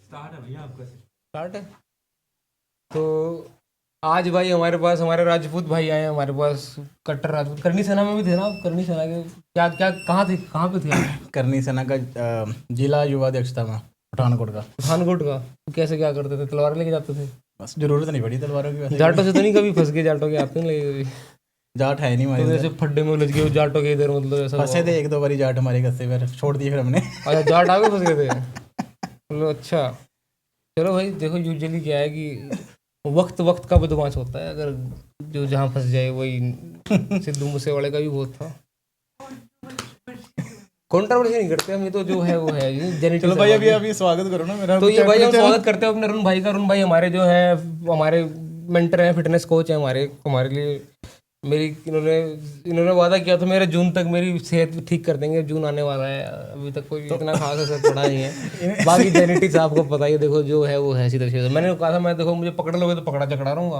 Start है भैया आपका। स्टार्ट है। तो आज भाई हमारे पास हमारे राजपूत भाई आए हैं हमारे पास। कट्टर राजपूत करनी सेना में भी थे ना आप? करनी सेना के क्या क्या कहाँ थे, कहाँ पे थे आप? करनी सेना का जिला युवा अध्यक्ष था मैं, पठानकोट का। पठानकोट का? तो कैसे क्या करते थे, तलवार लेके जाते थे? बस जरूरत नहीं पड़ी तलवारों की वैसे। जाटों से तो नहीं कभी फंस गए? जाटों के आपके नहीं लगे कभी? जाट है नहीं तो हमारे जैसे इधर। फड्डे में उलझ गए वो जाटों के इधर, मतलब ऐसा फंसे हुआ? थे एक दो बारी जाट हमारे गस्से पर, छोड़ दिए फिर हमने। अच्छा, जाट आगे फंस गए थे? मतलब अच्छा। चलो भाई देखो, यूजुअली क्या है कि वक्त वक्त का बदमाश होता है। अगर जो जहाँ फंस जाए वही सिद्धू मूसेवाले का भी बहुत था। कंट्रोवर्सी नहीं करते हम, ये तो जो है वो है जेनेटिक्स। चलो भाई अभी स्वागत करो ना मेरा। तो ये भाई हम स्वागत करते हैं अपने अरुण भाई का। अरुण भाई हमारे जो है हमारे मेंटर हैं, फिटनेस कोच हैं हमारे हमारे लिए। मेरी इन्होंने वादा किया था मेरे जून तक मेरी सेहत ठीक कर देंगे। जून आने वाला है, अभी तक कोई इतना खास असर पड़ा नहीं है। बाकी जेनेटिक्स आपको पता ही है, देखो जो है वो है सीधा सीधा। मैंने कहा था मैं देखो मुझे पकड़ लोगे तो पकड़ा चकड़ा रहूंगा,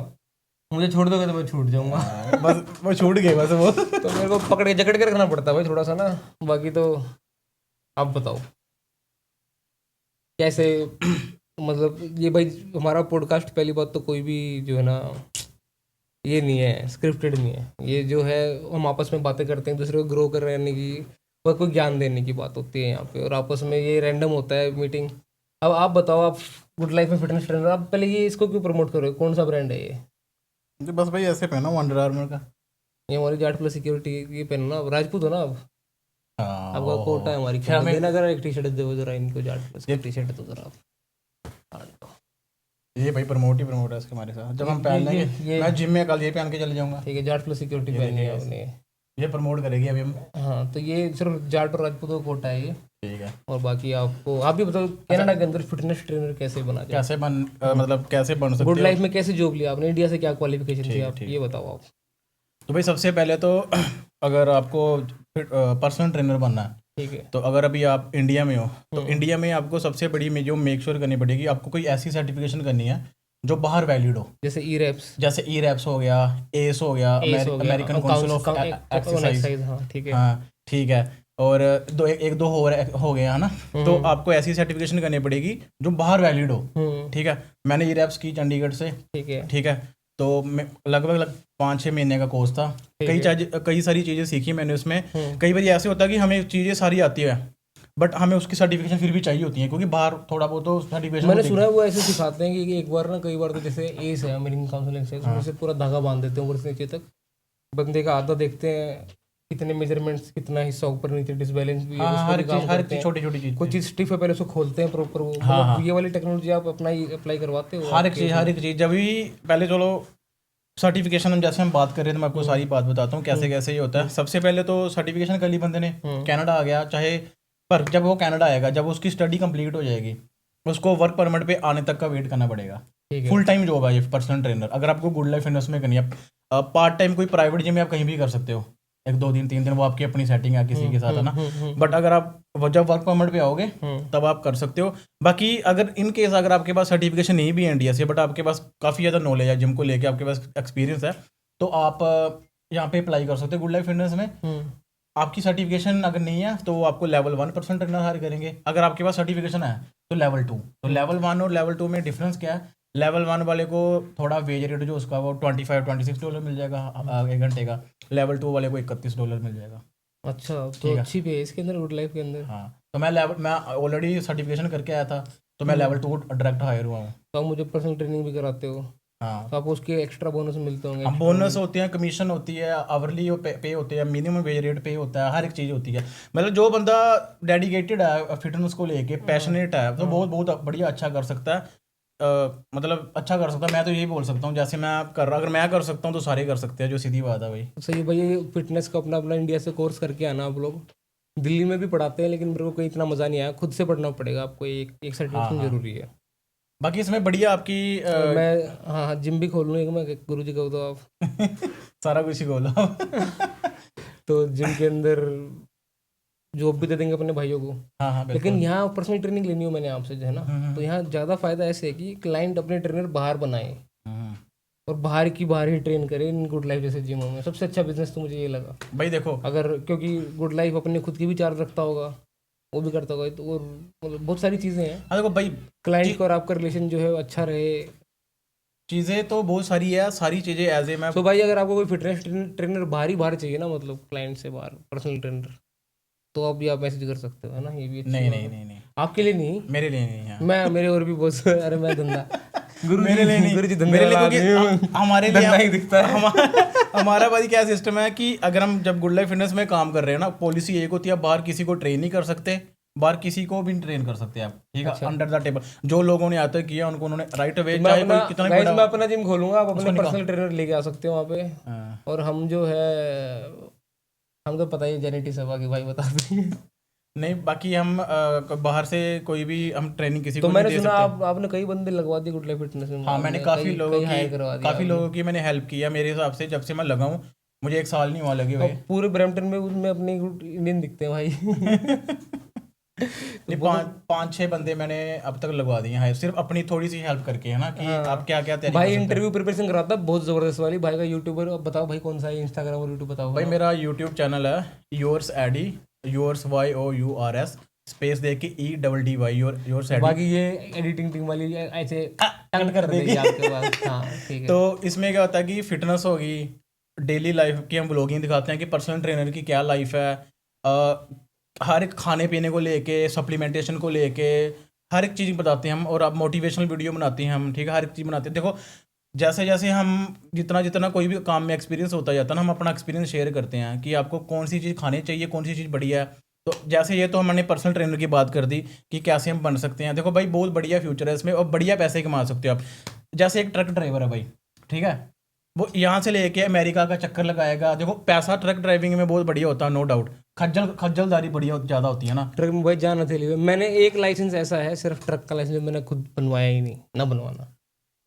मुझे छोड़ दोगे तो मैं छूट जाऊंगा। बस वो छूट गए बस वो। तो मेरे को पकड़ के जकड़ के रखना पड़ता है भाई थोड़ा सा ना। बाकी तो आप बताओ कैसे, मतलब ये भाई हमारा पॉडकास्ट पहली बात तो कोई भी जो है ना ये नहीं है, स्क्रिप्टेड नहीं है। ये जो है हम आपस में बातें करते हैं, दूसरे को ग्रो कर रहने की और कोई ज्ञान देने की बात होती है यहाँ पे, और आपस में ये रैंडम होता है मीटिंग। अब आप बताओ, आप गुड लाइफ में फिटनेस ट्रेनर, आप पहले ये इसको क्यों प्रमोट करो? कौन सा ब्रांड है ये? बस भाई ऐसे पहना अंडर आर्मर का। ये हमारी जाट प्लस सिक्योरिटी ये पहनो ना, आप राजपूत हो ना आप? हाँ, आपका कोटा है हमारी। फिर हमें देना अगर एक टी शर्ट दे जरा इनको, जाट प्लस की टी शर्ट तो जरा आप। ये भाई प्रमोट ही प्रमोट है इसके हमारे साथ। जब हम पहन लेंगे, मैं जिम में कल ये पहन के चले जाऊंगा। ठीक है, जाट प्लस सिक्योरिटी पहनी है आपने। ये प्रमोट करेगी अभी हम। हाँ, तो ये सिर्फ जाट और राजपूत का कोटा है ये। ठीक है। और बाकी आपको आप भी बताओ, कनाडा के अंदर फिटनेस ट्रेनर कैसे बना जाए? कैसे बन मतलब कैसे बन सकते गुड हो? लाइफ में कैसे जॉब लिया आपने? इंडिया से क्या क्वालिफिकेशन थी आप, ये बताओ आप। तो भाई सबसे पहले तो अगर आपको पर्सनल ट्रेनर बनना है, ठीक है, तो अगर अभी आप इंडिया में हो तो इंडिया में आपको सबसे बड़ी में जो मेक श्योर करनी पड़ेगी, आपको कोई ऐसी सर्टिफिकेशन करनी है जो बाहर वैलिड हो। जैसे ई रैप्स, जैसे ई रैप्स हो गया, एस हो गया, अमेरिकन काउंसिल ऑफ एक्सरसाइज। हाँ ठीक है। हाँ ठीक है। और एक दो हो गया है ना। तो आपको ऐसी सर्टिफिकेशन करनी पड़ेगी जो बाहर वैलिड हो। ठीक है। मैंने ई रैप्स की चंडीगढ़ से। ठीक है। ठीक है। तो लगभग 5-6 महीने का कोर्स था। कई सारी चीज़ें सीखी मैंने उसमें। कई बार ऐसे होता है कि हमें चीज़ें सारी आती है बट हमें उसकी सर्टिफिकेशन फिर भी चाहिए होती है, क्योंकि बाहर थोड़ा बहुत तो सर्टिफिकेशन मैंने सुना है वो ऐसे सिखाते हैं कि एक बार ना, कई बार तो जैसे एस है अमेरिकन काउंसिल एक्सरसाइज, उसमें से पूरा धागा बांध देते हैं ऊपर से नीचे तक। बंदे का आधा देखते हैं कितने मेजरमेंट्स, कितना हिस्सा ऊपर नीचे डिसबैलेंस भी है, उसको भी काम करते हैं। छोटी छोटी चीज़, कोई चीज़ स्टिफ है पहले उसको खोलते हैं प्रॉपर। वो मतलब ये वाली टेक्नोलॉजी आप अपना अप्लाई करवाते हो? हर एक चीज़ जब भी पहले चलो सर्टिफिकेशन हम जैसे हम बात कर रहे हैं तो मैं आपको सारी बात बताता हूँ कैसे कैसे ये होता है। सबसे पहले तो सर्टिफिकेशन कर ली बंदे ने, कनाडा आ गया चाहे, पर जब वो कनाडा आएगा, जब उसकी स्टडी कंप्लीट हो जाएगी, उसको वर्क परमिट पे आने तक का वेट करना पड़ेगा। फुल टाइम जॉब है ये पर्सनल ट्रेनर। अगर आपको गुड लाइफ फिटनेस में करनी है, पार्ट टाइम कोई प्राइवेट जिम में आप कहीं भी कर सकते हो, 1-2 दिन 3 दिन, वो आपकी अपनी सेटिंग है किसी के साथ, है ना। बट अगर आप जब वर्क परमिट पे आओगे तब आप कर सकते हो। बाकी अगर इन केस अगर आपके पास सर्टिफिकेशन नहीं भी है इंडिया से, बट आपके पास काफ़ी ज़्यादा नॉलेज है जिम को लेके, आपके पास एक्सपीरियंस है, तो आप यहाँ पे अप्लाई कर सकते हो गुड लाइफ फिटनेस में। आपकी सर्टिफिकेशन अगर नहीं है तो वो आपको लेवल 1 पर्सनल ट्रेनर हायर करेंगे। अगर आपके पास सर्टिफिकेशन है तो लेवल 2। तो लेवल 1 और लेवल 2 में डिफरेंस क्या है? लेवल 1 वाले को थोड़ा वेज रेट जो उसका वो $25-26 मिल जाएगा 1 घंटे का। लेवल 2 वाले को $31 मिल जाएगा। अच्छा, तो अच्छी पे है इसके अंदर, गुड लाइफ के अंदर। हाँ, तो मैं ऑलरेडी सर्टिफिकेशन करके आया था, तो मैं लेवल 2 डायरेक्ट हायर हुआ हूँ। तो आप मुझे पर्सनल ट्रेनिंग भी कराते हो? हाँ, तो आपको उसके एक्स्ट्रा बोनस मिलते होंगे? हम बोनस होते हैं, कमीशन होती है, आवरली पे होते हैं, मिनिमम वेज रेट पे होता है, हर एक चीज़ होती है। मतलब जो बंदा डेडिकेटेड है फिटनेस को लेके, पैशनेट है, तो बहुत बहुत बढ़िया अच्छा कर सकता है। मतलब अच्छा कर सकता है। मैं तो यही बोल सकता हूँ, जैसे मैं अगर मैं कर सकता हूँ तो सारे कर सकते हैं, जो सीधी बात है भाई। सही भाई, फिटनेस का अपना अपना इंडिया से कोर्स करके आना आप लोग। दिल्ली में भी पढ़ाते हैं लेकिन मेरे को कोई इतना मज़ा नहीं आया, खुद से पढ़ना पड़ेगा आपको, एक सर्टिफिकेशन जरूरी है। बाकी इसमें बढ़िया आपकी मैं हाँ जिम भी खोल लूँ एक, मैं गुरु जी को तो आप सारा कुछ ही खोलो। तो जिम के अंदर जॉब भी दे देंगे अपने भाइयों को। हाँ, लेकिन यहाँ पर्सनल ट्रेनिंग लेनी हो मैंने आपसे जो है ना, तो यहाँ ज़्यादा फायदा ऐसे है कि क्लाइंट अपने ट्रेनर बाहर बनाए और बाहर की बाहर ही ट्रेन करे इन गुड लाइफ जैसे जिमों में। सबसे अच्छा बिजनेस तो मुझे ये लगा भाई। देखो अगर, क्योंकि गुड लाइफ अपने खुद की भी चार्ज रखता होगा, वो भी करता होगा, तो और मतलब बहुत सारी चीज़ें हैं। हाँ देखो भाई, क्लाइंट का और आपका रिलेशन जो है वो अच्छा रहे। चीज़ें तो बहुत सारी है, सारी चीज़ें एज ए मैं तो भाई अगर आपको कोई फिटनेस ट्रेनर बाहर चाहिए ना, मतलब क्लाइंट से बाहर पर्सनल ट्रेनर, तो आप भी आप मैसेज कर सकते हो, है ना, ये भी अच्छी नहीं बात नहीं है। नहीं नहीं, आपके लिए नहीं, मेरे लिए नहीं है। मैं मेरे और भी बहुत अरे मैं धंधा गुरु मेरे लिए नहीं, गुरु जी धंधे मेरे लिए वाला क्योंकि आदमी हूँ। हमारे लिए धंधा ही दिखता है। हमारा भाई क्या सिस्टम है कि अगर हम जब गुड लाइफ फिटनेस में काम कर रहे हैं ना, पॉलिसी एक होती है, बाहर किसी को ट्रेन नहीं कर सकते, बाहर किसी को भी ट्रेन कर सकते हैं आप, ठीक है, अच्छा। अंडर द टेबल जो लोगों ने आता किया उनको उन्होंने राइट अवे, मैं चाहे अपना कोई कितना भी गाइस बड़ा मैं अपना जिम खोलूंगा, आप अपने निकाल। पर्सनल ट्रेनर लेके आ सकते हो वहाँ पे। हाँ। और हम जो है, हम तो पता ही जेनेटिक सभा के भाई बता दें। नहीं बाकी हम बाहर से कोई भी हम ट्रेनिंग किसी तो को मैंने नहीं दे सुना सकते। आपने कई बंदे लगवा दिए गुड लाइफ फिटनेस में। हाँ मैंने आपने काफ़ी लोगों कई की हायर करवा दिया काफ़ी आपने। लोगों की मैंने हेल्प किया, मेरे हिसाब से जब से मैं लगा हूँ, मुझे 1 साल नहीं हुआ लगे और हुए। पूरे ब्रैम्पटन में उसमें अपने इंडियन दिखते हैं भाई। नहीं, 5-6 बंदे मैंने अब तक लगवा दिए हैं, सिर्फ अपनी थोड़ी सी हेल्प करके, है ना, कि आप क्या क्या तैयारी कर भाई सकते हैं। इंटरव्यू प्रिपरेशन कराता है बहुत जबरदस्त वाली। भाई का यूट्यूबर, अब बताओ भाई कौन सा है, इंस्टाग्राम और यूट्यूब बताओ। भाई मेरा यूट्यूब चैनल है yours Eddy, yours YOURS space दे के EDDY, योर्स एडी। बाकी ये एडिटिंग टीम वाली ऐसे टंग कर देगी आपके पास। हाँ ठीक है। तो इसमें क्या होता है कि फिटनेस होगी, डेली लाइफ की हम ब्लॉगिंग दिखाते हैं कि पर्सनल ट्रेनर की क्या लाइफ है, हर एक खाने पीने को लेके, सप्लीमेंटेशन को लेके हर एक चीज़ बताते हैं हम, और अब मोटिवेशनल वीडियो बनाते हैं हम, ठीक है, हर एक चीज़ बनाते हैं। देखो जैसे जैसे हम जितना जितना कोई भी काम में एक्सपीरियंस होता जाता है ना, हम अपना एक्सपीरियंस शेयर करते हैं कि आपको कौन सी चीज़ खानी चाहिए, कौन सी चीज़ बढ़िया है। तो जैसे ये तो हमने पर्सनल ट्रेनर की बात कर दी कि कैसे हम बन सकते हैं। देखो भाई बहुत बढ़िया फ्यूचर है इसमें, और बढ़िया पैसे कमा सकते हो आप। जैसे एक ट्रक ड्राइवर है भाई, ठीक है, वो यहाँ से लेके अमेरिका का चक्कर लगाएगा। देखो पैसा ट्रक ड्राइविंग में बहुत बढ़िया होता है, नो डाउट। खज्जलदारी बढ़िया ज़्यादा होती है ना। ट्रक में भाई जान हथेली में। मैंने एक लाइसेंस ऐसा है सिर्फ ट्रक का लाइसेंस, मैंने खुद बनवाया ही नहीं, ना बनवाना।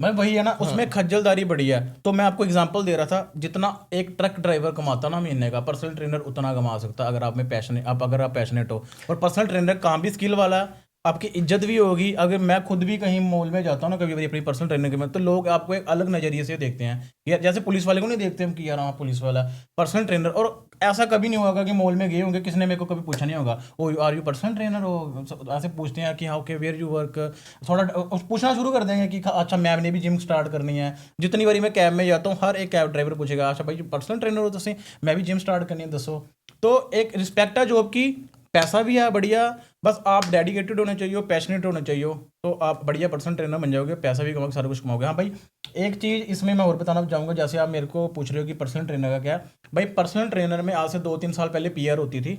मैं वही है ना, उसमें खज्जलदारी बढ़िया है। तो मैं आपको एग्जांपल दे रहा था, जितना एक ट्रक ड्राइवर कमाता ना महीने का, पर्सनल ट्रेनर उतना कमा सकता अगर आप में पैशन, आप अगर आप पैशनेट हो। और पर्सनल ट्रेनर काम भी स्किल वाला है, आपकी इज्जत भी होगी। अगर मैं खुद भी कहीं मॉल में जाता हूँ ना कभी अपनी पर्सनल ट्रेनर के में, तो लोग आपको एक अलग नज़रिए से देखते हैं यार, जैसे पुलिस वाले को नहीं देखते हम कि यार हाँ पुलिस वाला, पर्सनल ट्रेनर। और ऐसा कभी नहीं होगा कि मॉल में गए होंगे, किसने मेरे को कभी पूछा नहीं होगा oh are you personal trainer हो, ऐसे पूछते हैं कि हाँ ओके वेयर यू वर्क, थोड़ा पूछना शुरू कर देंगे कि अच्छा मैम ने भी जिम स्टार्ट करनी है। जितनी बारी मैं कैब में जाता हूँ, हर एक कैब ड्राइवर पूछेगा अच्छा भाई पर्सनल ट्रेनर हो तुम, मैं भी जिम स्टार्ट करनी है दसो। तो एक रिस्पेक्ट है जॉब की, पैसा भी है बढ़िया, बस आप डेडिकेटेड होने चाहिए, पैशनेट होने चाहिए, तो आप बढ़िया पर्सनल ट्रेनर बन जाओगे, पैसा भी कमाओगे, सारा कुछ कमाओगे। हाँ भाई एक चीज़ इसमें मैं और बताना चाहूँगा, जैसे आप मेरे को पूछ रहे हो कि पर्सनल ट्रेनर का क्या है। भाई पर्सनल ट्रेनर में आज से 2-3 साल पहले PR होती थी।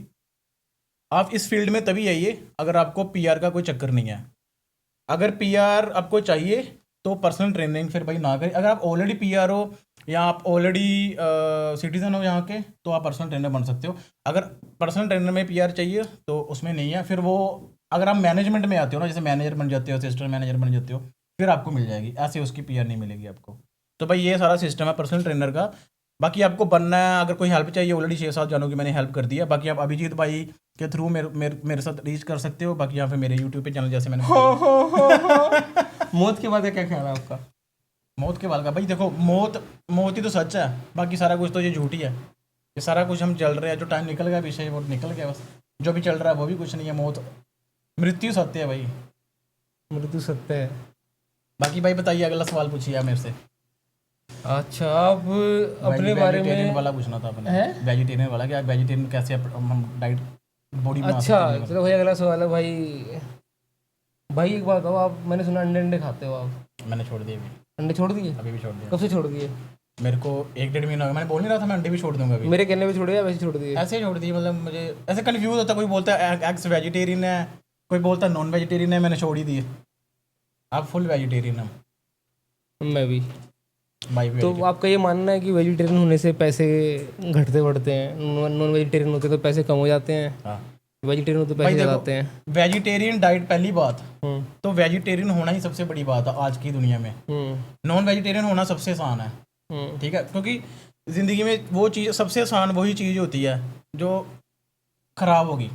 आप इस फील्ड में तभी आइए अगर आपको PR का कोई चक्कर नहीं है। अगर PR आपको चाहिए तो पर्सनल ट्रेनिंग फिर भाई ना करें। अगर आप ऑलरेडी PR हो या आप ऑलरेडी सिटीजन हो यहाँ के, तो आप पर्सनल ट्रेनर बन सकते हो। अगर पर्सनल ट्रेनर में PR चाहिए तो उसमें नहीं है। फिर वो अगर आप मैनेजमेंट में आते हो ना, जैसे मैनेजर बन जाते हो, असिस्टेंट मैनेजर बन जाते हो, फिर आपको मिल जाएगी, ऐसे उसकी PR नहीं मिलेगी आपको। तो भाई ये सारा सिस्टम है पर्सनल ट्रेनर का। बाकी आपको बनना है, अगर कोई हेल्प चाहिए, ऑलरेडी 6-7 जानों की मैंने हेल्प कर दी है। बाकी आप अभिजीत भाई के थ्रू मेरे साथ रीच कर सकते हो। बाकी यहाँ पे मेरे यूट्यूब पे चैनल जैसे मैंने मौत के बाद क्या ख्याल है आपका? मौत के बाद का भाई देखो, मौत ही तो सच है, बाकी सारा कुछ तो ये झूठी है। ये सारा कुछ हम चल रहे हैं, जो टाइम निकल गया पीछे वो निकल गया बस, जो भी चल रहा है वो भी कुछ नहीं है। मौत मृत्यु सत्य है भाई, मृत्यु सत्य है। बाकी भाई बताइए, अगला सवाल पूछिए आप मेरे से। अच्छा आप अपने बारे वेजिटेरियन में वाला पूछना था आपने, है? वेजिटेरियन वाला कि आप वेजिटेरियन कैसे हम डाइट बॉडी बना सकते अच्छा हैं। चलो भाई अगला सवाल है भाई। भाई एक बात बताओ, आप, मैंने सुना अंडे अंडे खाते हो आप? मैंने छोड़ दिए, अंडे छोड़ दिए? अभी भी छोड़ दिया। कब से छोड़ दिए? मेरे को 1-1.5 महीना हो गया, मैंने बोल नहीं रहा था मैं अंडे भी छोड़ दूंगा अभी। मेरे कहने पे छोड़े या वैसे छोड़ दिए? ऐसे ही छोड़ दिए, मतलब मुझे ऐसे कंफ्यूज होता, कोई बोलता है एग्स वेजिटेरियन है, कोई बोलता है नॉन वेजिटेरियन है, मैंने छोड़ ही दिए। आप फुल वेजिटेरियन है। मैं भी। भाई तो आपका ये मानना है कि वेजिटेरियन होने से पैसे घटते बढ़ते हैं, नॉन वेजिटेरियन होते तो पैसे कम हो जाते हैं, हाँ वेजिटेरियन होते पैसे ज़्यादा आते हैं? वेजिटेरियन डाइट पहली बात, तो वेजिटेरियन होना ही सबसे बड़ी बात है आज की दुनिया में। नॉन वेजिटेरियन होना सबसे आसान है, ठीक है, क्योंकि ज़िंदगी में वो चीज़ सबसे आसान वही चीज़ होती है जो ख़राब होगी।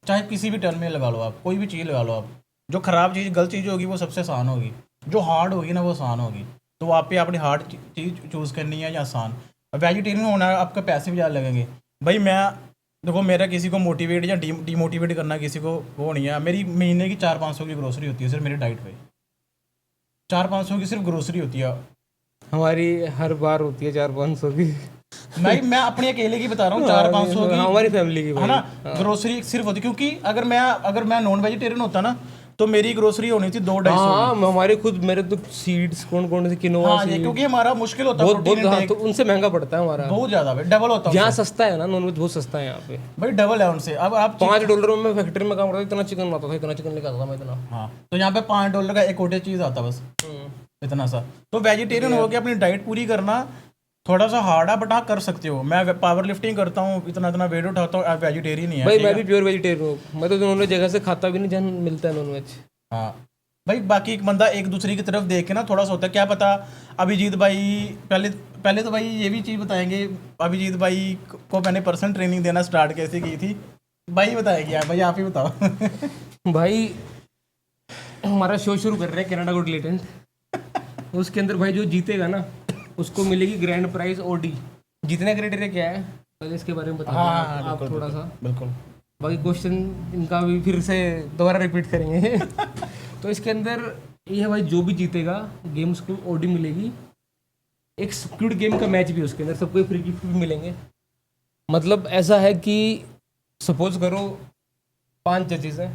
चाहे किसी भी टर्म में लगा लो आप, कोई भी चीज़ लगा लो आप, जो ख़राब चीज़ गलत चीज़ होगी वो सबसे आसान होगी, जो हार्ड होगी ना वो आसान होगी। तो आप पे अपनी हार्ड चीज़ चूज़ करनी है या आसान। वेजिटेरियन होना आपका पैसे भी ज़्यादा लगेंगे। भाई मैं देखो मेरा किसी को मोटिवेट या डीमोटिवेट करना किसी को वो नहीं है। मेरी महीने की 400-500 की ग्रोसरी होती है सिर्फ मेरी डाइट पे। 400-500 की सिर्फ ग्रोसरी होती है। हमारी हर बार होती है 400-500 की। मैं अपने अकेले की बता रहा हूँ 400-500 की हमारी फैमिली की है भाई। ना ग्रोसरी सिर्फ होती, क्योंकि अगर मैं नॉन वेजिटेरियन होता ना तो मेरी ग्रोसरी होनी थी 200-250 हाँ हमारे खुद मेरे तो सीड्स कौन कौन से किनोआ हाँ, ये क्योंकि हमारा मुश्किल होता है बहुत प्रोटीन बहुत, हाँ, intake, तो उनसे महंगा पड़ता है हमारा। बहुत ज्यादा भाई, डबल होता है यहाँ सस्ता है ना, नॉनवेज बहुत सस्ता है यहाँ पे। भाई, डबल है उनसे। अब आप $5 में मैं फैक्ट्री में काम करता था, इतना चिकन बनाता था, इतना चिकन लेकर आता था मैं इतना। हाँ, तो यहाँ पे $5 का एक कोटे चीज आता बस, इतना सा। तो वेजिटेरियन हो के अपनी डाइट पूरी करना थोड़ा सा हार्ड है, बट हाँ कर सकते हो। मैं पावर लिफ्टिंग करता हूँ, इतना इतना वेट उठाता हूँ, आप वेजिटेरियन ही है। भाई मैं भी प्योर वेजिटेरियन हूँ, मैं तो नॉनवेज जगह से खाता भी नहीं जहाँ मिलता है नॉनवेज। हाँ भाई, बाकी एक बंदा एक दूसरे की तरफ देख के ना थोड़ा सा होता है, क्या पता अभिजीत भाई पहले तो भाई ये भी चीज़ बताएंगे, अभिजीत भाई को मैंने पर्सनल ट्रेनिंग देना स्टार्ट कैसे की थी, भाई बताएगी यार, भाई आप ही बताओ। भाई हमारा शो शुरू कर रहे हैं कनाडा गॉट टैलेंट, उसके अंदर भाई जो जीतेगा ना उसको मिलेगी ग्रैंड प्राइज ओडी। जीतने क्राइटेरिया क्या है पहले इसके बारे में बता हाँ, आप थोड़ा सा। बिल्कुल। बाकी क्वेश्चन इनका भी फिर से दोबारा रिपीट करेंगे। तो इसके अंदर ये है भाई, जो भी जीतेगा गेम उसको ओडी मिलेगी। एक स्क्विड गेम का मैच भी है उसके अंदर, सबको फ्री गिफ्ट भी मिलेंगे। मतलब ऐसा है कि सपोज करो 5 जजेस हैं,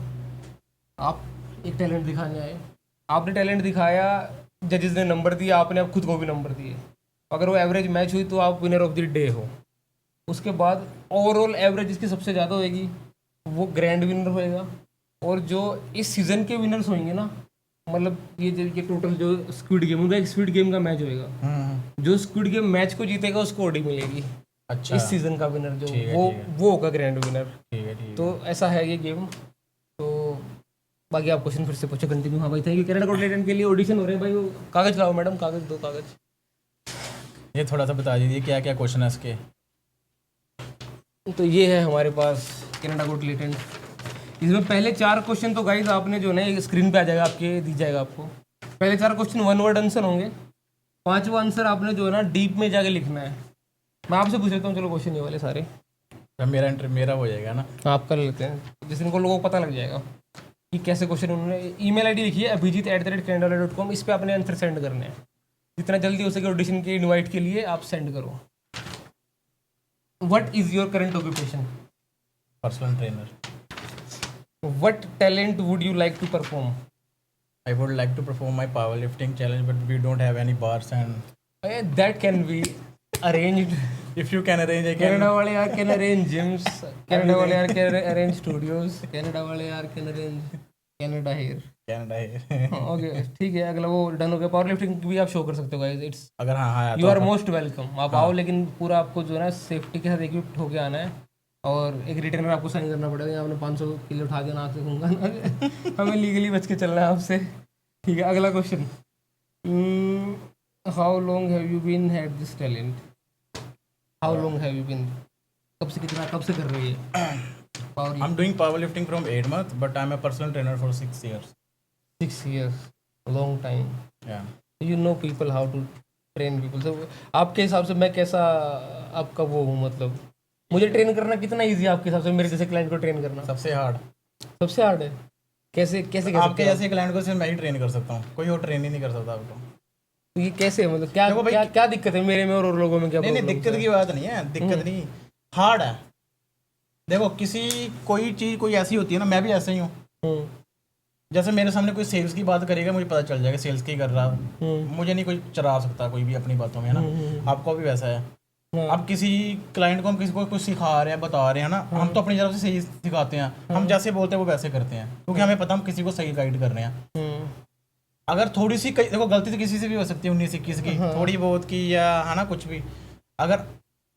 आप एक टैलेंट दिखाने आए, आपने टैलेंट दिखाया, जजेस ने नंबर दिया, आपने अब खुद को भी नंबर दिए, अगर वो एवरेज मैच हुई तो आप विनर ऑफ द डे हो। उसके बाद ओवरऑल एवरेज जिसकी सबसे ज़्यादा होएगी वो ग्रैंड विनर होएगा। और जो इस सीज़न के विनर्स होंगे ना, मतलब ये टोटल जो स्क्विड गेम होगा, एक स्क्विड गेम का मैच होएगा, जो स्क्विड गेम मैच को जीतेगा उसको ओडी मिलेगी। अच्छा, इस सीज़न का विनर जो ठीक है, वो होगा ग्रैंड विनर। ठीक है। तो ऐसा है ये गेम। तो बाकी आप क्वेश्चन फिर से पूछो, कंटिन्यू। हाँ भाई, thank you. Canada got talent के लिए ऑडिशन हो रहे हैं भाई, वो कागज लाओ मैडम, कागज दो कागज। ये थोड़ा सा बता दीजिए क्या क्या क्वेश्चन है इसके। तो ये है हमारे पास कनाडा गॉट टैलेंट। इसमें पहले 4 क्वेश्चन तो गाइज आपने जो है स्क्रीन पे आ जाएगा, आपके दी जाएगा आपको। पहले 4 क्वेश्चन 1 वर्ड आंसर होंगे, 5वां आंसर आपने जो है ना डीप में जाके लिखना है। मैं आपसे पूछ लेता हूँ, चलो क्वेश्चन ये वाले सारे मेरा हो जाएगा ना, आप कर लेते हैं, जिस इनको लोगों को पता लग जाएगा कि कैसे क्वेश्चन। उन्होंने ईमेल आईडी लिखी है abhijit@canada.com, इस पर अपने आंसर सेंड करने हैं। जितना जल्दी हो सके ऑडिशन के इनवाइट के लिए आप सेंड करो। What is your current occupation? Personal trainer. What talent would you like to perform? I would like to perform my powerlifting challenge, but we don't have any bars and that can be arranged. if you can arrange, I can. Canada वाले यार can arrange gyms, Canada वाले यार can arrange studios, Canada वाले यार can arrange Canada here. Canada है। Okay ठीक है, अगला वो डन हो गया। पावर लिफ्टिंग भी आप शो कर सकते हो गाइस, इट्स अगर हाँ यू आर मोस्ट वेलकम। आप आओ, लेकिन पूरा आपको जो है ना सेफ्टी के साथ इक्विप्ड होके आना है, और एक रिटर्नर आपको साइन करना पड़ेगा। यहाँ आपने 500 किलो उठा के नाक से घूंगा ना, हमें लीगली बच के चलना है आपसे। ठीक है, अगला question. How long have you been had this talent? How long have you been, कब से कर रही है power? I'm doing powerlifting from 8 months, but I'm a personal trainer for 6 years. 6 years, long time. Yeah. You know people, how to train people. तो आपके हिसाब से मैं कैसा आपका वो हूँ, मतलब मुझे ट्रेन करना कितना इजी है आपके हिसाब से? मेरे जैसे क्लाइंट को ट्रेन करना सबसे हार्ड। सबसे हार्ड है? कैसे कैसे कह आपके सकते हो आप? जैसे क्लाइंट को सिर्फ मैं ही ट्रेन कर सकता हूँ, कोई और ट्रेन ही नहीं कर सकता आपको। तो ये कैसे है, मतलब क्या देखो भाई, क्या दिक्कत है मेरे में और लोगों में? क्या नहीं problem दिक्कत है? की बात नहीं है, दिक्कत नहीं, हार्ड है। देखो कोई चीज़ कोई ऐसी होती है ना, मैं भी ऐसे ही हूँ। हम्म, जैसे मेरे सामने कोई सेल्स की बात करेगा, मुझे पता चल जाएगा सेल्स की कर रहा। मुझे नहीं कोई चरा सकता कोई भी अपनी बातों में, है ना। आपको भी वैसा है। अब किसी क्लाइंट को हम किसी को कुछ सिखा रहे हैं, बता रहे हैं ना, हम तो अपनी तरफ से सही सिखाते हैं। हम जैसे बोलते हैं वो वैसे करते हैं, क्योंकि हमें पता हम किसी को सही गाइड कर रहे हैं। अगर थोड़ी सी देखो गलती तो किसी से भी हो सकती है, 19-21 की थोड़ी बहुत की, या है ना कुछ भी। अगर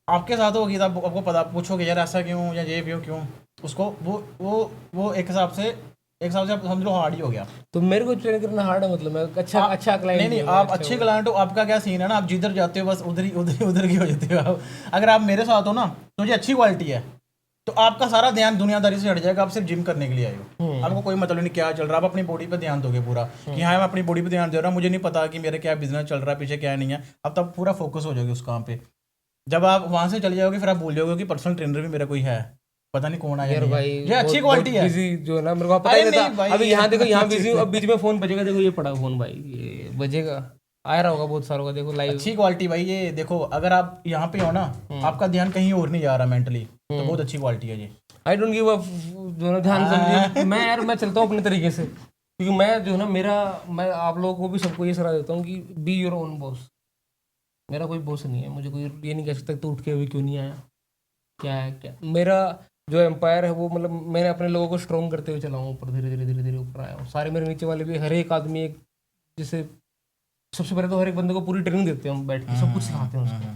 आपके साथ होगी तो आपको पता, पूछोगे यार ऐसा क्यों, या ये क्यों, उसको वो एक हिसाब से आप समझ लो हार्ड ही हो गया। तो मेरे को ट्रेन करना हार्ड है, मतलब मैं अच्छा क्लाइंट नहीं आप अच्छे क्लाइंट हो। आपका क्या सीन है ना, आप जिधर जाते हो बस उधर की हो जाते हो आप। अगर आप मेरे साथ हो ना तो ये अच्छी क्वालिटी है, तो आपका सारा ध्यान दुनियादारी से हट जाएगा। आप सिर्फ जिम करने के लिए आए हो, आपको कोई मतलब नहीं क्या चल रहा, आप अपनी बॉडी पे ध्यान दोगे पूरा कि हाँ मैं अपनी बॉडी पे ध्यान दे रहा हूँ, मुझे नहीं पता कि मेरा क्या बिजनेस चल रहा है, पीछे क्या नहीं है। अब तब पूरा फोकस हो जाएगा उस काम पे। जब आप वहाँ से चले जाओगे फिर आप भूल जाओगे कि पर्सनल ट्रेनर भी मेरा कोई है। पता नहीं कौन आया यार नहीं है। भाई ये अच्छी क्वालिटी है। बिजी जो है ना, मेरे को पता ही अरे नहीं नहीं था। भाई, अभी यहाँ देखो, यहाँ बिजी हूँ, अब बीच में फोन बजेगा, देखो ये पड़ा फोन भाई, ये बजेगा, आ रहा होगा बहुत सारों का, देखो लाइव। अच्छी क्वालिटी भाई, ये देखो अगर आप यहाँ पे हो ना, आपका ध्यान कहीं और नहीं जा रहा मेंटली, तो बहुत अच्छी क्वालिटी है ये। आई डोंट गिव अ जो है ना, ध्यान समझिए, मैं यार मैं चलता हूँ अपने तरीके से, क्योंकि मैं जो है ना, मैं आप लोगों को भी सबको ये सलाह देता हूँ कि बी योर ओन बॉस। मेरा कोई बॉस नहीं है, मुझे कोई ये नहीं कह सकता तू उठ के अभी क्यों नहीं आया, क्या है क्या। मेरा जो एम्पायर है वो, मतलब मैंने अपने लोगों को स्ट्रॉन्ग करते हुए चला हूँ ऊपर, धीरे धीरे धीरे धीरे ऊपर आया हूँ। सारे मेरे नीचे वाले भी, हर एक आदमी एक, जैसे सबसे पहले तो हर एक बंदे को पूरी ट्रेनिंग देते हैं हम, बैठ के सब कुछ सिखाते हैं उसको।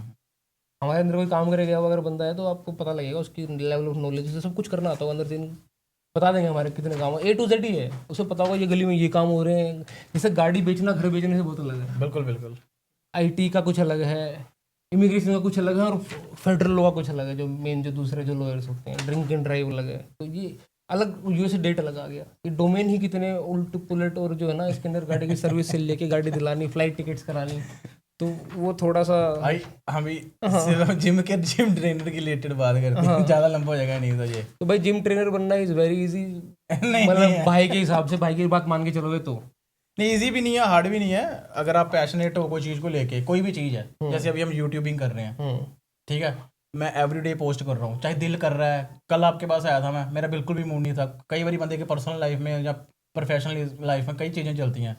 हमारे अंदर कोई काम करे गया अगर बंदा है, तो आपको पता लगेगा उसकी लेवल ऑफ नॉलेज से, सब कुछ करना आता हो अंदर से, बता देंगे हमारे कितने काम A to Z ही है, उसे पता होगा ये गली में ये काम हो रहे हैं। जैसे गाड़ी बेचना घर बेचने से बहुत अलग है। बिल्कुल बिल्कुल। IT का कुछ अलग है, इमिग्रेशन का कुछ अलग है, और फेडरल लॉ का कुछ अलग है, जो मेन जो दूसरे जो लॉयर्स होते हैं, ड्रिंक एंड ड्राइव अलग है। तो ये अलग US डेट अलग आ गया, ये डोमेन ही कितने उल्ट पुलट, और जो है ना इसके अंदर गाड़ी की सर्विस से लेके गाड़ी दिलानी, फ्लाइट टिकट्स करानी, तो वो थोड़ा सा भाई हम भी सिर्फ जिम ट्रेनर की रिलेटेड बात करते हैं, ज्यादा लंबा हो जाएगा नहीं तो ये। तो भाई जिम ट्रेनर बनना इज वेरी इजी, नहीं मतलब भाई के हिसाब से, भाई की बात मान के चलोगे तो। नहीं, इजी भी नहीं है, हार्ड भी नहीं है। अगर आप पैशनेट हो कोई चीज़ को लेके, कोई भी चीज़ है, जैसे अभी हम यूट्यूबिंग कर रहे हैं, ठीक है, मैं एवरीडे पोस्ट कर रहा हूँ, चाहे दिल कर रहा है। कल आपके पास आया था मैं, मेरा बिल्कुल भी मूड नहीं था। कई बार बंदे के पर्सनल लाइफ में या प्रोफेशनल लाइफ में कई चीज़ें चलती हैं,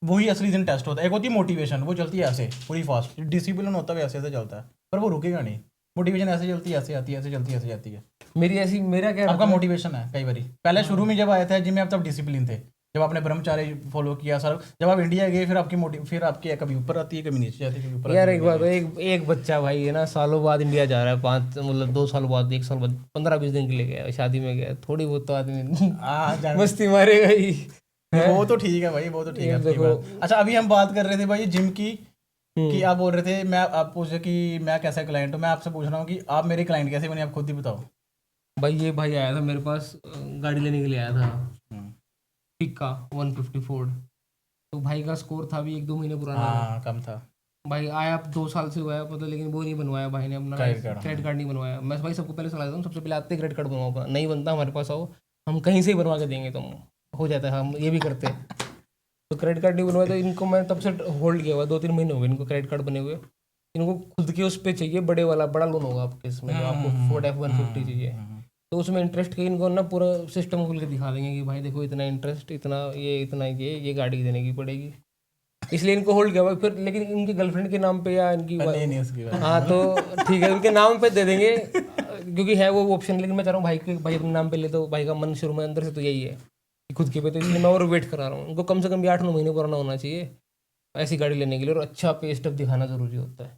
वही असली दिन टेस्ट होता है। एक होती है मोटिवेशन, वो चलती है ऐसे पूरी फास्ट, डिसिप्लिन होता है वैसे ऐसे चलता है, पर वो रुकेगा नहीं। मोटिवेशन ऐसे चलती है, ऐसे आती है, ऐसे चलती है, ऐसे जाती है। मेरी ऐसी, मेरा क्या आपका मोटिवेशन है कई बारी, पहले शुरू में जब आए थे जिम में आप तब डिसिप्लिन थे, जब आपने ब्रह्मचार्य फॉलो किया सर, जब आप इंडिया गए फिर फिर आपकी कभी ऊपर आती है, कभी नीचे जाती है, कभी ऊपर यार, एक बात, एक बच्चा भाई है ना, सालों बाद इंडिया जा रहा है, 5 मतलब 2 साल बाद, 1 साल बाद, 15-20 दिन के लिए गया, शादी में गया, थोड़ी बहुत तो आदमी मस्ती मारेगा ही। वो तो ठीक है भाई, वो तो ठीक है देखो। अच्छा, अभी हम बात कर रहे थे भाई जिम की, कि आप बोल रहे थे, मैं आप पूछे कि मैं कैसा क्लाइंट हूँ, मैं आपसे पूछ रहा हूँ कि आप मेरे क्लाइंट कैसे बने, आप खुद ही बताओ। भाई ये भाई आया था मेरे पास, गाड़ी लेने के लिए आया था, पिका 150 फोर्ड। तो भाई का स्कोर था अभी 1-2 महीने पुराना, हाँ कम था भाई आया 2 साल से हुआ है पता, लेकिन वो नहीं बनवाया भाई ने अपना क्रेडिट कार्ड नहीं बनवाया। मैं भाई सबको पहले सलाह देता हूँ, सबसे पहले आते क्रेडिट कार्ड बनवाओ अपना, नहीं बनता हमारे पास आओ, हम कहीं से ही बनवा के देंगे, तुम हो जाता है, हम ये भी करते हैं। तो क्रेडिट कार्ड नहीं बनवाया, तो इनको मैं तब से होल्ड किया हुआ, 2-3 महीने हो गए इनको क्रेडिट कार्ड बने हुए। इनको खुद के उस पर चाहिए, बड़े वाला बड़ा लोन होगा आपके इसमें, जो आपको Ford F-150 चाहिए, तो उसमें इंटरेस्ट के इनको ना पूरा सिस्टम खोल के दिखा देंगे कि भाई देखो इतना इंटरेस्ट, इतना ये गाड़ी देने की पड़ेगी, इसलिए इनको होल्ड किया हुआ। फिर लेकिन इनकी गर्लफ्रेंड के नाम पे या इनकी नहीं उसकी बात। हाँ तो ठीक है, उनके नाम पे दे देंगे, क्योंकि है वो ऑप्शन। लेकिन मैं चाह रहा हूँ भाई अपने नाम पे ले, तो भाई का मन शुरू में अंदर से तो यही है कि खुद के पे, तो इसलिए मैं और वेट करा रहा हूँ। उनको कम से कम भी 8-9 महीने पुराना होना चाहिए ऐसी गाड़ी लेने के लिए, और अच्छा पे स्टेप दिखाना जरूरी होता है।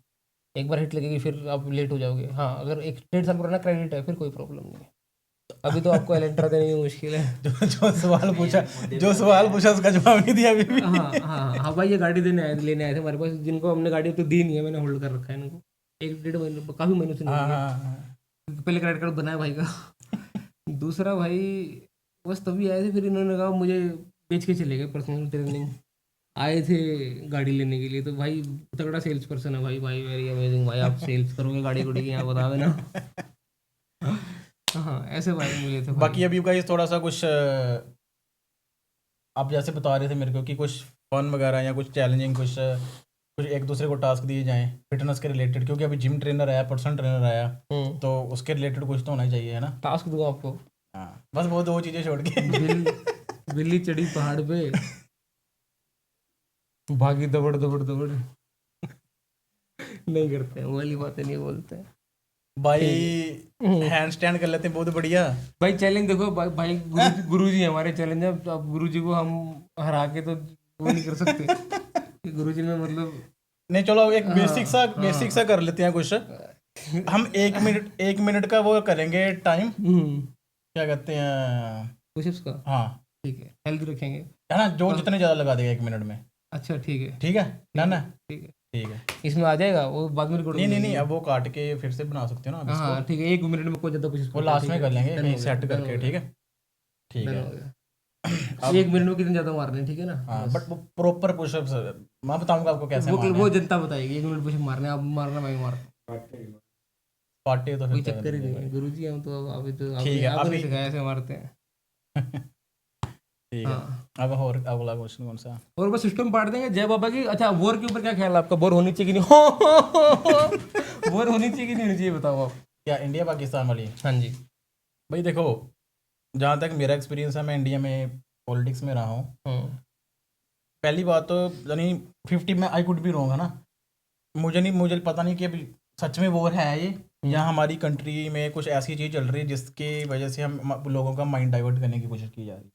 एक बार हिट लगेगी फिर आप लेट हो जाओगे। हाँ, अगर 1-1.5 साल पुराना क्रेडिट है फिर कोई प्रॉब्लम नहीं है। अभी तो आपको एलेंट्रा देने में मुश्किल है। जो सवाल पूछा उसका जवाब नहीं दिया अभी भी। हाँ भाई, ये गाड़ी लेने आए थे हमारे पास, जिनको हमने गाड़ी तो दी नहीं है, मैंने होल्ड कर रखा है इनको 1-1.5 महीने, काफ़ी महीनों से नहीं दिया। पहले क्रेडिट कार्ड बनाया भाई का। दूसरा भाई बस तभी आए थे, फिर इन्होंने कहा मुझे बेच के चले गए, पर्सनल ट्रेनिंग आए थे गाड़ी लेने के लिए। तो भाई तगड़ा सेल्स पर्सन है भाई वेरी अमेजिंग भाई, आप सेल्स करोगे गाड़ी गुड़ी की, यहाँ बता देना। हाँ ऐसे भाई मिले थे। बाकी अभी का थोड़ा सा कुछ आप जैसे बता रहे थे मेरे को कि कुछ फन वगैरह या कुछ चैलेंजिंग, कुछ एक दूसरे को टास्क दिए जाएं फिटनेस के रिलेटेड, क्योंकि अभी जिम ट्रेनर आया, पर्सनल ट्रेनर आया, तो उसके रिलेटेड कुछ तो होना ही चाहिए, है ना। टास्क दूंगा आपको। हाँ बस वो 2 चीज़ें छोड़ के। बिल्ली चढ़ी पहाड़ पे, भागी दबड़ दबड़ दबड़। नहीं करते हैं, वो वाली बातें नहीं बोलते हैं भाई। हैंड स्टैंड कर लेते हैं, बहुत बढ़िया भाई। चैलेंज देखो भाई गुरु जी हमारे चैलेंज है, अब गुरु जी को हम हरा के तो वो नहीं कर सकते। गुरु जी में मतलब नहीं, चलो एक बेसिक सा कर लेते हैं कुछ। हम 1 मिनट का वो करेंगे टाइम, क्या कहते हैं, पुशअप्स का। हाँ ठीक है, हेल्दी रखेंगे, है ना, जो जितने ज़्यादा लगा देगा 1 मिनट में। अच्छा ठीक है ना ठीक है। है इसमें आ जाएगा वो बाद में रिकॉर्ड। नहीं, अब वो काट के फिर से बना सकते हो ना। हाँ ठीक है, 1 मिनट में कोई ज़्यादा पुशअप्स वो लास्ट में कर लेंगे कहीं सेट करके, ठीक है। अब 1 मिनट में कितने ज़्यादा मारने, ठीक है ना। हाँ बट वो प्रॉपर पुशअप्स मैं बताऊंगा आपको कैसे मारने वो जनता बताएगी। 1 मिनट पुशअप मारने, आप मारना, मैं मार। पाटे तो कोई फिर चक्कर ही नहीं है गुरुजी, हम तो अभी तो ठीक है, आपने अभी- सिखाया ऐसे मारते हैं। ठीक है। हाँ। अब और अगला क्वेश्चन कौन सा? और बस सिस्टम पाट देंगे जय बाबा की। अच्छा, वॉर के ऊपर क्या ख्याल है आपका? वॉर होनी चाहिए कि नहीं? वॉर होनी चाहिए कि नहीं होनी चाहिए, बताओ आप। क्या इंडिया पाकिस्तान वाली? हाँ जी। भाई देखो, जहाँ तक मेरा एक्सपीरियंस है, मैं इंडिया में पॉलिटिक्स में रहा हूँ। पहली बात तो यानी 50 में आई कुड भी रॉन्ग है ना, मुझे पता नहीं कि अभी सच में वॉर है ये, या हमारी कंट्री में कुछ ऐसी चीज़ चल रही है जिसकी वजह से हम लोगों का माइंड डाइवर्ट करने की कोशिश की जा रही है।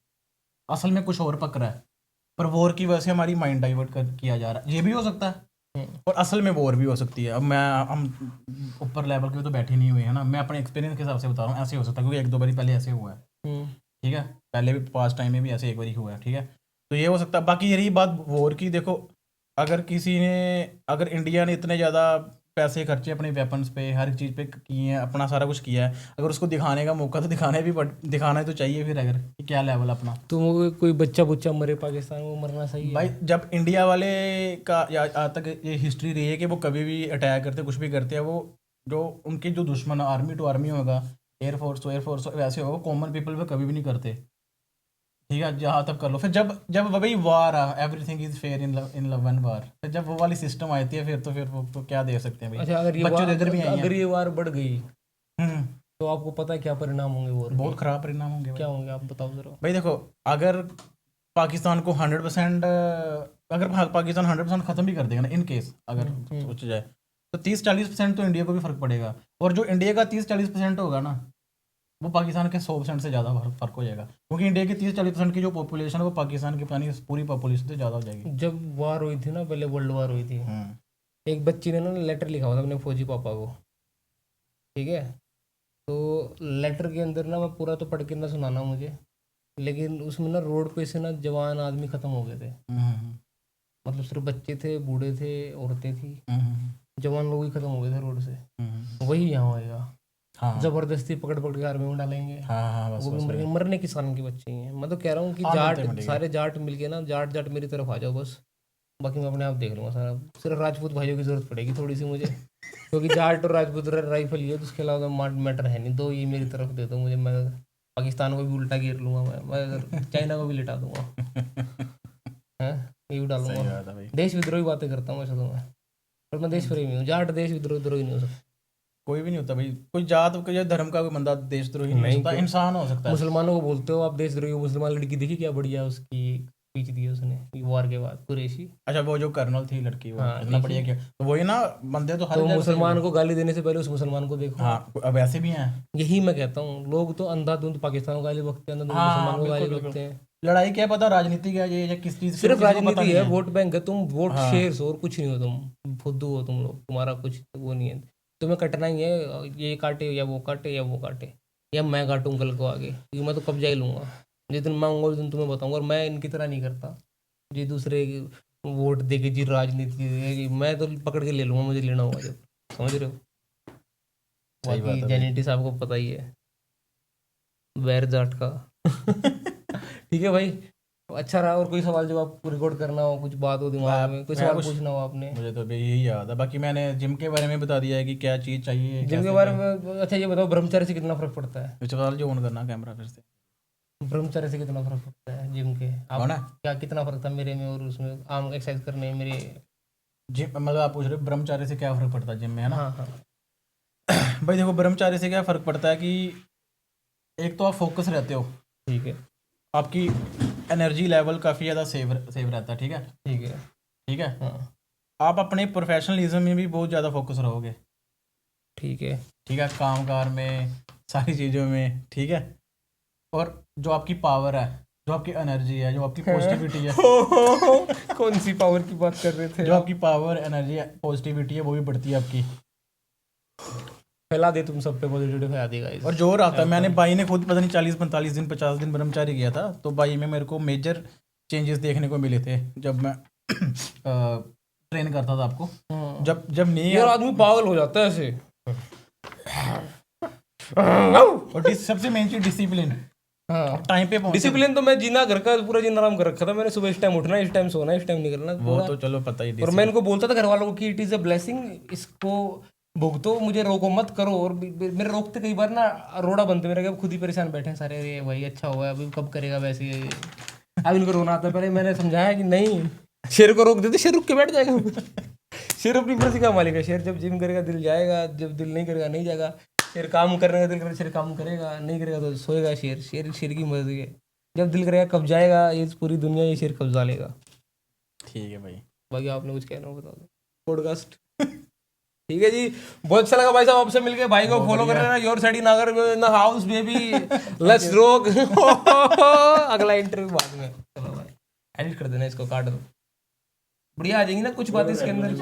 असल में कुछ और पक रहा है, पर वॉर की वजह से हमारी माइंड डाइवर्ट किया जा रहा है, ये भी हो सकता है। और असल में वॉर भी हो सकती है। अब हम ऊपर लेवल के तो बैठे नहीं हुए हैं ना, मैं अपने एक्सपीरियंस के हिसाब से बता रहा हूँ, ऐसे हो सकता है, क्योंकि 1-2 बारी पहले ऐसे हुआ है। ठीक है, पहले भी पास टाइम में भी ऐसे एक बारी हुआ है। ठीक है, तो ये हो सकता है। बाकी यही बात वॉर की, देखो अगर इंडिया ने इतने ज़्यादा पैसे खर्चे अपने वेपन्स पे, हर चीज़ पे किए हैं, अपना सारा कुछ किया है, अगर उसको दिखाने का मौका तो दिखाना तो चाहिए फिर, अगर कि क्या लेवल अपना। तो वो कोई बच्चा बुच्चा मरे पाकिस्तान में, वो मरना सही है? भाई जब इंडिया वाले का या आज तक ये हिस्ट्री रही है कि वो कभी भी अटैक करते, कुछ भी करते हैं, वो जो उनके जो दुश्मन आर्मी टू आर्मी होगा, एयरफोर्स टू एयरफोर्स वैसे होगा, कॉमन पीपल पे कभी भी नहीं करते। ठीक है, जहाँ तक कर लो। फिर जब भाई वार आ, everything is fair in love and war, फिर जब वो वाली सिस्टम आती है, फिर वो तो क्या दे सकते हैं भाई। अच्छा, अगर ये बच्चों वार, तो इधर भी आई अगर हैं। ये वार बढ़ गई हम्म, तो आपको पता है क्या परिणाम होंगे वॉर के? बहुत खराब परिणाम होंगे भाई। क्या होंगे आप बताओ जरा। भाई देखो, अगर पाकिस्तान को 100% अगर पाकिस्तान 100% ख़त्म भी कर देगा ना, इन केस अगर सोचा जाए, तो 30-40% तो इंडिया को भी फ़र्क पड़ेगा। और जो इंडिया का 30-40% होगा ना, वो पाकिस्तान के 100% से ज़्यादा फ़र्क हो जाएगा, क्योंकि इंडिया की 30-40% की जो पॉपुलेशन है वो पाकिस्तान की पानी पूरी पॉपुलेशन से ज़्यादा हो जाएगी। जब वार हुई थी ना, पहले वर्ल्ड वार हुई थी, एक बच्ची ने ना लेटर लिखा हुआ था अपने फौजी पापा को। ठीक है, तो लेटर के अंदर ना, मैं पूरा तो पढ़ के ना सुनाना मुझे, लेकिन उसमें ना रोड पे से ना जवान आदमी ख़त्म हो गए थे। मतलब सिर्फ बच्चे थे, बूढ़े थे, औरतें थी, जवान लोग ही ख़त्म हो गए थे रोड से। वही यहाँ होएगा। हाँ जबरदस्ती पकड़ पकड़ के आर्मी में डालेंगे। हाँ, बस वो भी मरने किसान के बच्चे ही हैं। मैं तो कह रहा हूँ कि जाट, सारे जाट मिलके ना, जाट मेरी तरफ आ जाओ बस, बाकी मैं अपने आप देख लूँगा सारा। सिर्फ राजपूत भाइयों की जरूरत पड़ेगी थोड़ी सी मुझे, क्योंकि जाट और राजपूत राइफल ही है, तो उसके अलावा मैटर है नहीं। तो ये मेरी तरफ दे दो मुझे, मैं पाकिस्तान को भी उल्टा घेर लूँगा, मैं अगर चाइना को भी लिटा दूंगा, है ये भी डालूंगा। देश विद्रोही बातें करता हूँ वैसे तो मैं, पर मैं देश प्रेमी हूँ। जाट देश विद्रोही नहीं हो सकता, कोई भी नहीं होता भाई। कोई जात या धर्म का कोई बंदा देशद्रोही नहीं हो सकता, इंसान हो सकता है। मुसलमानों को बोलते हो आप देशद्रोही हो। मुसलमान लड़की देखी क्या बढ़िया, उसकी स्पीच दी उसने वार के बाद, कुरैशी। अच्छा, वो जो कर्नल थी लड़की, वो हाँ, इतना बढ़िया किया, तो वही ना, बंदे तो हर तो जगह मुसलमान को गाली देने से पहले उस मुसलमान को देखो। हाँ, अब ऐसे भी हैं। यही मैं कहता हूँ, लोग तो अंधाधुंध पाकिस्तान को गाली बकते हैं, अंधाधुंध मुसलमान को गाली बकते हैं। लड़ाई क्या पता राजनीति क्या ये, या किस चीज, सिर्फ राजनीति है, वोट बैंक है, तुम वोट शेयर्स हो और कुछ नहीं हो, तुम फुद्दू हो तुम लोग, तुम्हारा कुछ वो नहीं है। तुम्हें कटना ही है, ये काटे या वो काटे या वो काटे, या मैं काटूँ कल को आगे, क्योंकि मैं तो कब्जा ही लूँगा। जिस दिन मांगूंगा उस दिन तुम्हें बताऊंगा। और मैं इनकी तरह नहीं करता जी, दूसरे वोट दे के जी राजनीति, मैं तो पकड़ के ले लूँगा, मुझे लेना होगा जब, समझ रहे हो। बाकी जेनेटिक्स आपको पता ही है, बैर जाट का। ठीक है भाई, अच्छा रहा। और कोई सवाल जब आपको रिकॉर्ड करना हो, कुछ बात हो दिमाग में, कोई सवाल पूछना हो आपने? मुझे तो यही याद है। बाकी मैंने जिम के बारे में बता दिया है कि क्या चीज़ चाहिए जिम के बारे में। अच्छा ये बताओ, ब्रह्मचर्य से कितना फर्क पड़ता है? सवाल जो ऑन करना कैमरा फिर से, ब्रह्मचर्य से कितना फर्क पड़ता है जिम के? आप क्या कितना फर्क था मेरे में और उसमें, आम एक्सरसाइज करने में मेरे जिम, मतलब आप पूछ रहे हो ब्रह्मचार्य से क्या फर्क पड़ता है जिम में, है ना? हाँ हाँ। भाई देखो, ब्रह्मचार्य से क्या फ़र्क पड़ता है कि एक तो आप फोकस रहते हो, ठीक है, आपकी एनर्जी लेवल काफ़ी ज़्यादा सेव रहता है। ठीक है, ठीक है, ठीक है। हाँ, आप अपने प्रोफेशनलिज्म में भी बहुत ज़्यादा फोकस रहोगे। ठीक है, ठीक है, काम कार में, सारी चीज़ों में। ठीक है, और जो आपकी पावर है, जो आपकी एनर्जी है, जो आपकी पॉजिटिविटी है कौन सी पावर की बात कर रहे थे? जो आपकी पावर, एनर्जी, पॉजिटिविटी है, वो भी बढ़ती है आपकी। फैला दे तुम सब पे पॉजिटिविटी, फैला देगा। और जोर आता है। मैंने भाई ने खुद पता नहीं 40-45 दिन 50 दिन ब्रह्मचारी किया था, तो भाई में मेरे को मेजर चेंजेस देखने को मिले थे जब मैं ट्रेन करता था आपको। जब नहीं यार, आदमी पागल हो जाता है ऐसे। और सबसे मेन चीज डिसिप्लिन, हाँ, टाइम पे डिसिप्लिन तो मैं जीना घर का पूरा जीना आराम कर रखा था मैंने। सुबह इस टाइम उठना, इस टाइम सोना, इस टाइम निकलना, वो तो चलो पता ही। और मैं इनको बोलता था घर वालों को कि इट इज अ ब्लेसिंग, इसको भुगतो, मुझे रोको मत करो। और मेरे रोकते कई बार ना रोड़ा बनते मेरे, खुद ही परेशान बैठे हैं सारे, अरे भाई अच्छा हुआ अभी कब करेगा वैसे ये। अब इनको रोना आता है। पहले मैंने समझाया कि नहीं, शेर को रोक देते, शेर रुक के बैठ जाएगा। शेर अपनी मर्जी का मालिक है। शेर जब जिम करेगा दिल जाएगा, जब दिल नहीं करेगा नहीं जाएगा। शेर काम करने का दिल करेगा, शेर काम करेगा, नहीं करेगा तो सोएगा। शेर शेर शेर की मर्जी है, जब दिल करेगा कब जाएगा, ये पूरी दुनिया ये शेर कब्जा लेगा। ठीक है भाई, बाकी आपने कुछ कहना हो बता दो। पॉडकास्ट ठीक है जी, बहुत अच्छा लगा भाई साहब आपसे मिलके। भाई को फॉलो कर लेना, योर साइड नागर in the house baby, let's rock. अगला इंटरव्यू बाद में। चलो भाई एडिट कर देना, इसको काट दो, बढ़िया आ जाएंगी ना कुछ बातें इसके अंदर।